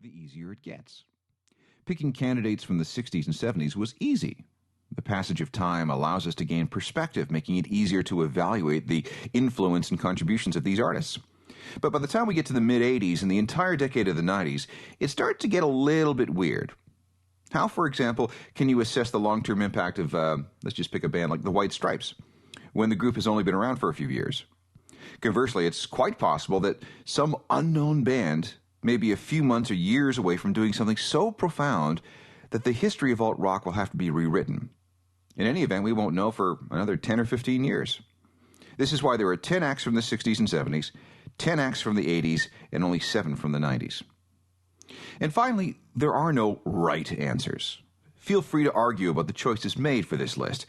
the easier it gets. Picking candidates from the 60s and 70s was easy. The passage of time allows us to gain perspective, making it easier to evaluate the influence and contributions of these artists. But by the time we get to the mid-80s and the entire decade of the 90s, it starts to get a little bit weird. How, for example, can you assess the long-term impact of, let's just pick a band like the White Stripes, when the group has only been around for a few years? Conversely, it's quite possible that some unknown band may be a few months or years away from doing something so profound that the history of alt-rock will have to be rewritten. In any event, we won't know for another 10 or 15 years. This is why there are 10 acts from the 60s and 70s, 10 acts from the 80s, and only 7 from the 90s. And finally, there are no right answers. Feel free to argue about the choices made for this list.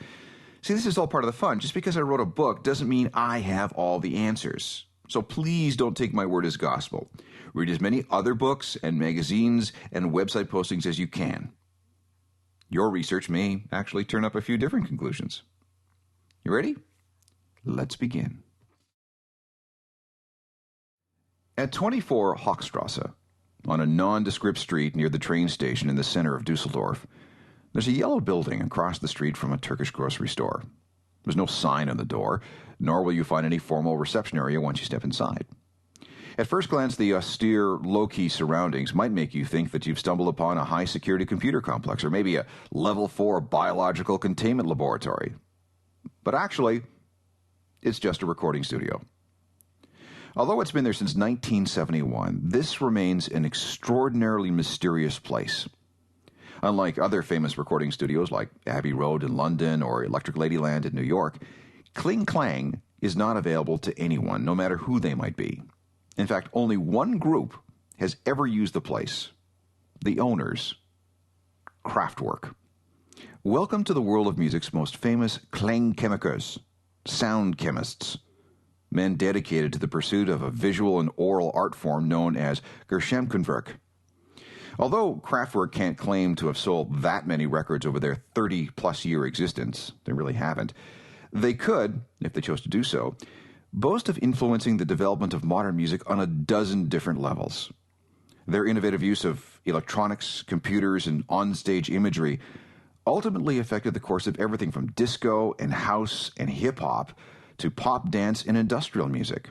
See, this is all part of the fun. Just because I wrote a book doesn't mean I have all the answers. So please don't take my word as gospel. Read as many other books and magazines and website postings as you can. Your research may actually turn up a few different conclusions. You ready? Let's begin. At 24 Hochstrasse, on a nondescript street near the train station in the center of Dusseldorf, there's a yellow building across the street from a Turkish grocery store. There's no sign on the door, nor will you find any formal reception area once you step inside. At first glance, the austere, low-key surroundings might make you think that you've stumbled upon a high-security computer complex or maybe a Level 4 biological containment laboratory. But actually, it's just a recording studio. Although it's been there since 1971, this remains an extraordinarily mysterious place. Unlike other famous recording studios like Abbey Road in London or Electric Ladyland in New York, Kling Klang is not available to anyone, no matter who they might be. In fact, only one group has ever used the place. The owners. Kraftwerk. Welcome to the world of music's most famous Klangchemikers, sound chemists. Men dedicated to the pursuit of a visual and oral art form known as Gesamtkunstwerk. Although Kraftwerk can't claim to have sold that many records over their 30-plus year existence, they really haven't, they could, if they chose to do so, boast of influencing the development of modern music on a dozen different levels. Their innovative use of electronics, computers, and on-stage imagery ultimately affected the course of everything from disco and house and hip-hop to pop, dance, and industrial music.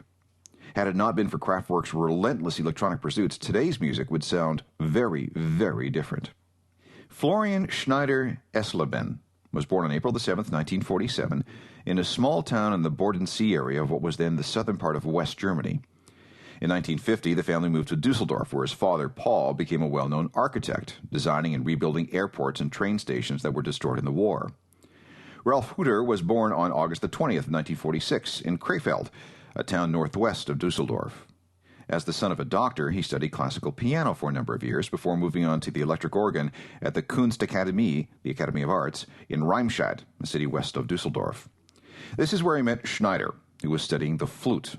Had it not been for Kraftwerk's relentless electronic pursuits, today's music would sound very, very different. Florian Schneider Esleben was born on April 7, 1947, in a small town in the Bodensee area of what was then the southern part of West Germany. In 1950, the family moved to Dusseldorf, where his father, Paul, became a well-known architect, designing and rebuilding airports and train stations that were destroyed in the war. Ralph Hutter was born on August 20th, 1946, in Krefeld, a town northwest of Dusseldorf. As the son of a doctor, he studied classical piano for a number of years before moving on to the electric organ at the Kunstakademie, the Academy of Arts, in Reimstadt, a city west of Dusseldorf. This is where he met Schneider, who was studying the flute.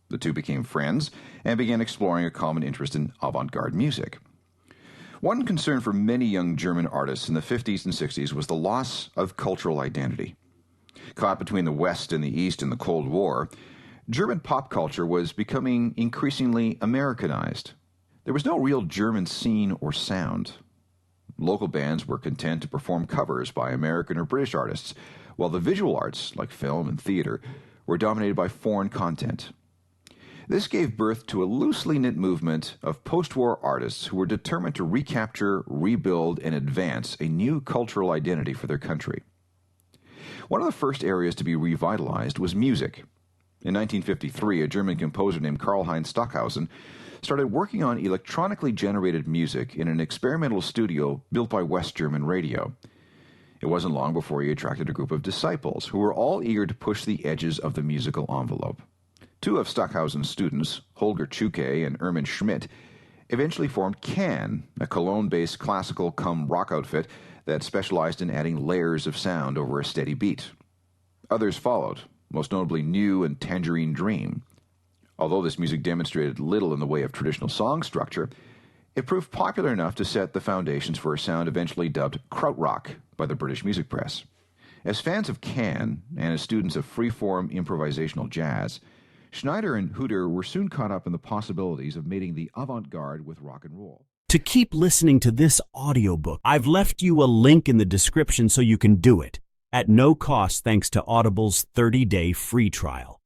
The two became friends and began exploring a common interest in avant-garde music. One concern for many young German artists in the 50s and 60s was the loss of cultural identity. Caught between the West and the East in the Cold War, German pop culture was becoming increasingly Americanized. There was no real German scene or sound. Local bands were content to perform covers by American or British artists, while the visual arts, like film and theater, were dominated by foreign content. This gave birth to a loosely knit movement of post-war artists who were determined to recapture, rebuild, and advance a new cultural identity for their country. One of the first areas to be revitalized was music. In 1953, a German composer named Karl-Heinz Stockhausen started working on electronically generated music in an experimental studio built by West German Radio. It wasn't long before he attracted a group of disciples who were all eager to push the edges of the musical envelope. Two of Stockhausen's students, Holger Tschuke and Ermin Schmidt, eventually formed Can, a Cologne-based classical-cum-rock outfit that specialized in adding layers of sound over a steady beat. Others followed, most notably New and Tangerine Dream. Although this music demonstrated little in the way of traditional song structure, it proved popular enough to set the foundations for a sound eventually dubbed krautrock by the British music press. As fans of Can, and as students of free-form improvisational jazz, Schneider and Hutter were soon caught up in the possibilities of mating the avant-garde with rock and roll. to keep listening to this audiobook. I've left you a link in the description so you can do it at no cost thanks to Audible's 30-day free trial.